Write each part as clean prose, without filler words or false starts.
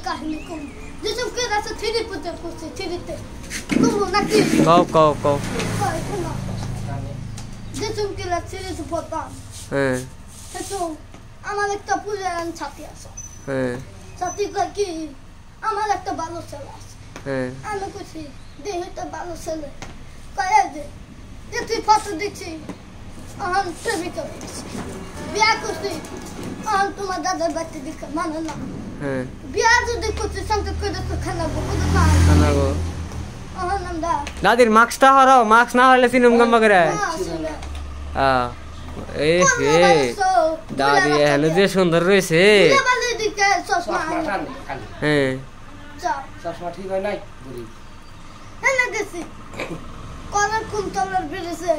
কাহিনী কম যেসব কে রাস্তা থ্রি পুতে পড়ছে থ্রিতে কম নাকি কও যেসব কে রাস্তা থ্রিতে পড়তাম হ্যাঁ তো আমার একটা পুরান ছাতি আছে হ্যাঁ ছাতি কি আমার একটা ভালো ছেলে আছে হ্যাঁ আমি কইছি দেহটা ভালো ছেলে কয়ে যে তুই ফটো দিচ্ছি আমার প্রেমিকা বিয়া করছি আমার তোমার দাদার বাড়িতে দিকে মানে না হ্যাঁ বিয়া যদি করছি সঙ্গে করে তো খানাবো খানাবো আমার নাম দা দাদির মাস্কটা হরাও মাস্ক না হলে সিনেম গম্বা করে হ্যাঁ এই হে দাদি হলো যে সুন্দর রয়েছে হ্যাঁ চশমা ঠিক হয় নাই বুড়ি হ্যাঁ গেছি কলার কোন তলার বেড়েছে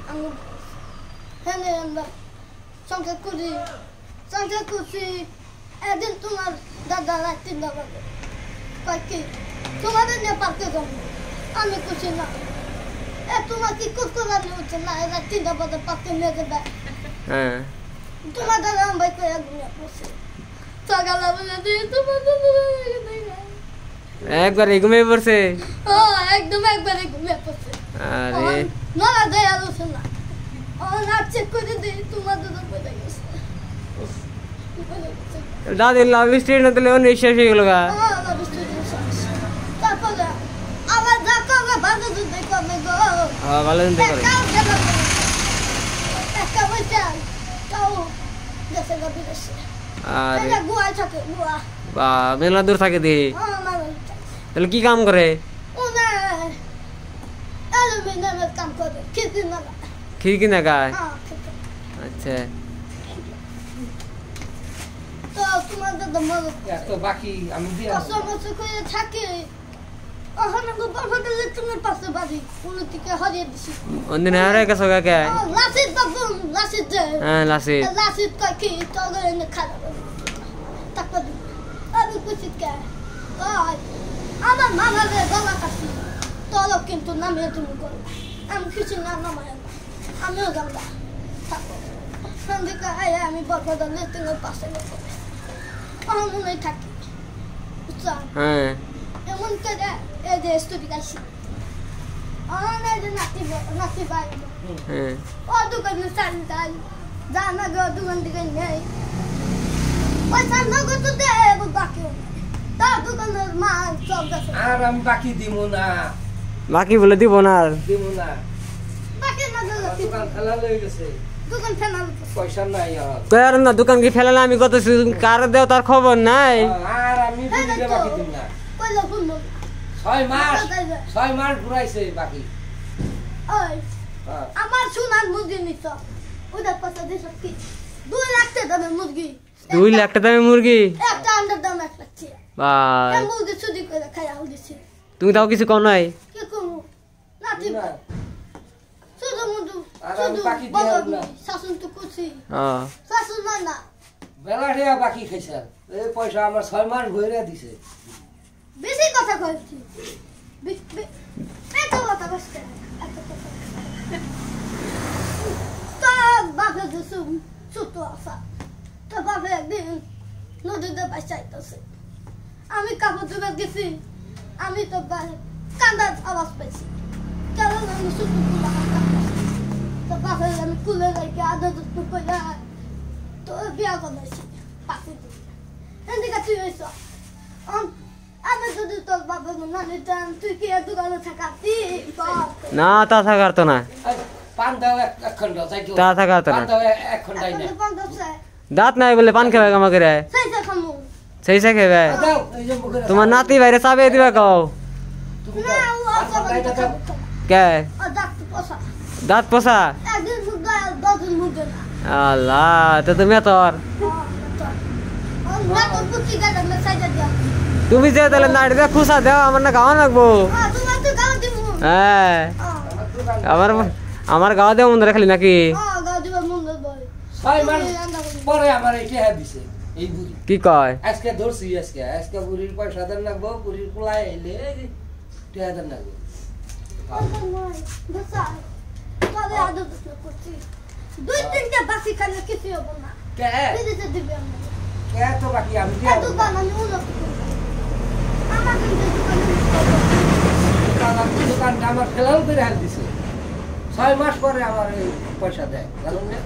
আমি হ্যাঁ আমরা সংসার করছি একদিন তোমার দাদা রাত 3টা বাজে কয় কি তোমাদের নিয়ে পার্কে যাবো আমি করছি না তোমার কি কুকুরানি হচ্ছে না রাত 3টা বাজে পার্কে নিয়ে যাবে হ্যাঁ তোমার দাদা আমায় কয়ে ঘুমিয়ে পড়ছে সকালে বলে দিয়ে তোমার একবারে ঘুমিয়ে পড়ছে একদম একবারে ঘুমিয়ে পড়ছে আরে না দেয় আলোচনা না চেক করে দিই তোমার দাদা পড়ে গেছে দাদি লাভ স্টোরি না দিলে নিঃশ্বাস হয়ে গেল গা তারপরে আবার যা করবে ভালো দিতে করবে গো ভালো দিতে করে একটা বইটা তাও গেছে গা বিদেশে আরে গুয়া থাকে গুয়া বা মেলা দূর থাকে দি তাহলে কি কাম করে অ্যালুমিনিয়ামের কাম করে খিড়কি না গায় আচ্ছা তো তোমার দাদা মনে এত বাকি আমি দিয়ে সমস্যা করে থাকে ওখানে বাবাকে তোমার পাশে বাড়ি কোনো দিকে হারিয়ে দিছি অন্দিন হারে গেছো কাকে লাসিদ বাবু লাসিদ হ্যাঁ লাসিদ কাকি তবে এনে খারাপ তারপর আমি কিছু কে আমার মামাদের গলা কাছি তোর কিন্তু নামিয়ে তুমি করো আমি কিছু না নামায় আমিও জানবা সন্ধিকা আমি বরবাদ লেটিনের পাশে গেছে আমার মনে থাকি বুঝছো হ্যাঁ এমন করে এই যে স্টুডি গাইছি আমার যে নাতি ভাই হ্যাঁ ও দোকানে চালি যাই জানা গো দোকান থেকে নেই ওই সামনে গো তো দে বাকি তা দোকানের মা সব গেছে আর আমি বাকি দিব না বাকি বলে দিব না বাকি না দোকান ফেলা লয়ে গেছে দোকান ফেলা পয়সা নাই আর কয়ার না দোকান কি ফেলালে আমি কত কার দেও তার খবর নাই আর আমি বুঝিলে বাকি দিব না কইলো ফুল 6 মাস ঘুরাইছে বাকি ওই আমার সোনার মুরগি নিছ ওটা পাশে দেশ কি 2 লাখ টাকা দামের মুরগি 2 লাখ টাকা দামের মুরগি একটা আন্ডার দাম 1 লাখ বা এই মুরগি চুরি করে খায়া হইছে তুমি তাও কিছু কও নাই কি করব নাতি শুধু মুদু আর শুধু বাকি দিও না শাসন তো করছি হ্যাঁ শাসন না বেলা রেয়া বাকি খাইছে এই পয়সা আমার 6 মাস ভইরা দিছে বেশি কথা কইছি এত কথা বসতে তো বাবা দুসু ছোট আসা তো বাবা একদিন নদীতে বাঁচাইতেছে আমি কাপড় ধুবে গেছি আমি তো কান্দার আওয়াজ পেয়েছি কারণ আমি ছোট তো বাবা আমি কুলে রেখে আধা দুধ করে তো বিয়া করেছি পাখি এদিকে তুই হয়েছ আমি যদি তোর বাবা না নিতাম তুই কি দোকানে থাকাতি না তা থাকার তো না পান দাও এক খন্ড যাই তা থাকার তো না পান দাও এক খন্ডাই না দাঁত নাই বলে পান খাবে আমাকে রে সেই সে খাবে দাও এই যে মুখে তোমার নাতি বাইরে চাবে দিবা কও কে দাঁত পোষা আল্লাহ তো তুমি তোর তুমি যে তাহলে নাড়ি দিয়ে খুশা দেও আমার না গাওয়া লাগবো হ্যাঁ আমার গাওয়া দেওয়া মন্দিরে খালি নাকি পরে আমার এটা দিছে এই বুড়ি কি কয় আজকে ধরছি আজকে বুড়ির পয়সা দেন লাগবো বুড়ির কুলাই এলে টিয়া দেন লাগবো দুই তিনটা বাকি খালে কিছু হবো না কে তো বাকি আমি শালা দোকানটা আমার ফেলাও করে হাল দিছে 6 মাস পরে আমার এই পয়সা দেয় জানেন না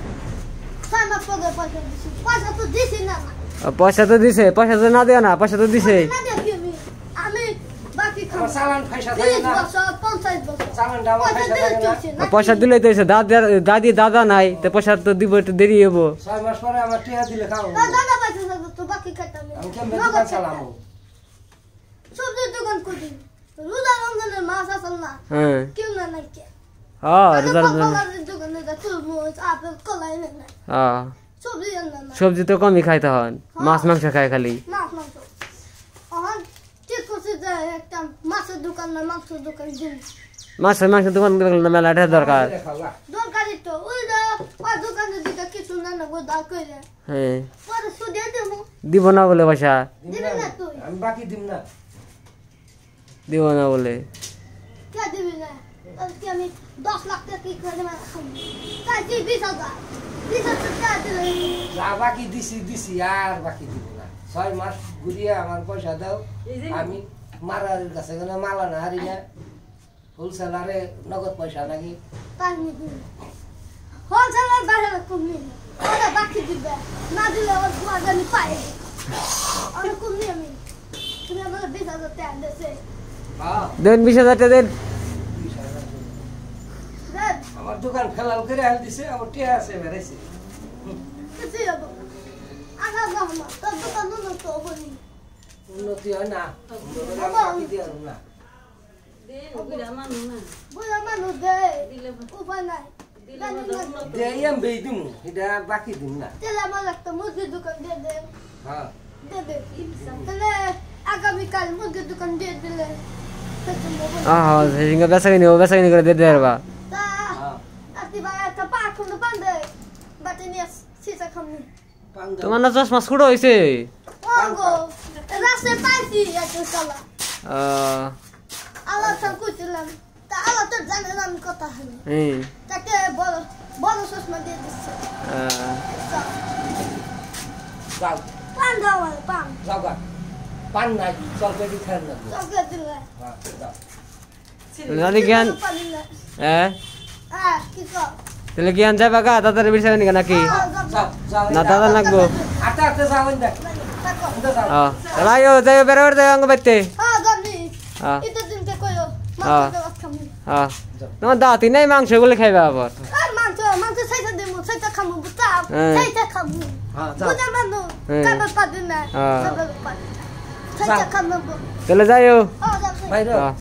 6 মাস পরে পয়সা দিছি পয়সা তো দিছি না পয়সা তো দিছে পয়সা তো না দেয় না পয়সা তো দিছে না দেখি আমি বাকি খাবো আমার চালান পয়সা দেয় 30 না বছর 50 বছর চালানটা আমার পয়সা দেয় না পয়সা দিলে তো এসে দাদি দাদা নাই তো পয়সা তো দিব একটু দেরি হবো 6 মাস পরে আমার টিয়া দিলে খাও দাদা পয়সা না তো বাকি খাইতাম আমি কেমনে দোকান চালামু সবজির দোকান করি রোজা রমজানের মাছ আসল না হ্যাঁ কেউ না নাকি হ্যাঁ আর রেজাল্ট দোকানে যা তরমুজ আপেল কলা এনে না হ্যাঁ সবজি এনে না সবজি তো কমই খাই তখন মাছ মাংস খায় খালি মাছ মাংস এখন ঠিক করছে যে একটা মাছের দোকান না মাংসের দোকান দিন মাছ মাংস দোকান মেলা এটা দরকার দরকারই তো ওই দোকানের দিকে কিছু না না গোদা করে হ্যাঁ পরে সুদে দেবো দিব না বলে পয়সা দিবি না তুই আমি বাকি দিম না দিব না বলে কে দিবি না তাহলে আমি 10 লাখ টাকা কি করে মারা খাবো তাই কি 20,000 টাকা দিলে যা বাকি দিছি আর বাকি দিব না 6 মাস ঘুরিয়ে আমার পয়সা দাও আমি মারার কাছে গেলে মালা না হারি না হোলসেলারে নগদ পয়সা নাকি তাই নিবি হোলসেলার বাইরে কমনি ওরা বাকি দিবে না দিলে ওর গুয়াগানি পায় অনেক কমনি আমি তুমি আমার 20,000 টাকা দিছে হ্যাঁ দেন 20,000 টাকা দেন দেখ আমার দোকান ফেলাল করে হাল দিছে আমার টিয়া আছে বেড়াইছে কিছু যাবো না আগা যাবো না তোর দোকান নুন তো বলি উন্নতি হয় না বাকি দিয়ে না বুঝা মানুষ দে উপায় নাই দেয়াম বেই দিমু এটা বাকি দিম না তাহলে আমার একটা মুরগির দোকান দিয়ে দে হ্যাঁ দে তাহলে আগামীকাল মুরগির দোকান দিয়ে দিলে হ্যাঁ বেচা কিনি করে দিয়ে দেবা তা হ্যাঁ আতি ভাই একটা পা খুলে বান্ধে বাটে নিয়ে সিসা খামনি পাঙ্গা তোমার না চশমা ছুড়ো হয়েছে ওগো রাস্তায় পাইছি একটা সালা আল্লাহ সব কুচিলাম তা আল্লাহ তো জানে না আমি কথা হলো হ্যাঁ তাকে বড় বড় চশমা দিয়ে দিচ্ছে যাও পান দাও পান যাও গা পান নাই চলপেটি খান না চকলেট দিলে হ্যাঁ যাও দাদি জ্ঞান পানি না হ্যাঁ কি কর তাহলে জ্ঞান যাবা গা দাদার বিষয় নাকি যাও না দাদা লাগবো আতে আতে যাও না যাও হ্যাঁ তাহলে আয়ো যাই বেরোবার যাই অঙ্গ বাইতে হ্যাঁ এটা দিনকে কইও হ্যাঁ। মাংস দেওয়া খামু হ্যাঁ তোমার দাঁতই নাই মাংস গুলো খাইবা আবার আর মাংস সেইটা দেবো সেইটা খামু বুঝতা হ্যাঁ। সেইটা খামু হ্যাঁ যাও বুঝা মানু হ্যাঁ। কাবার পাদিন না হ্যাঁ। কাবার পাদিন সেইটা খামু তাহলে যাইও যাবে বাইরে হ্যাঁ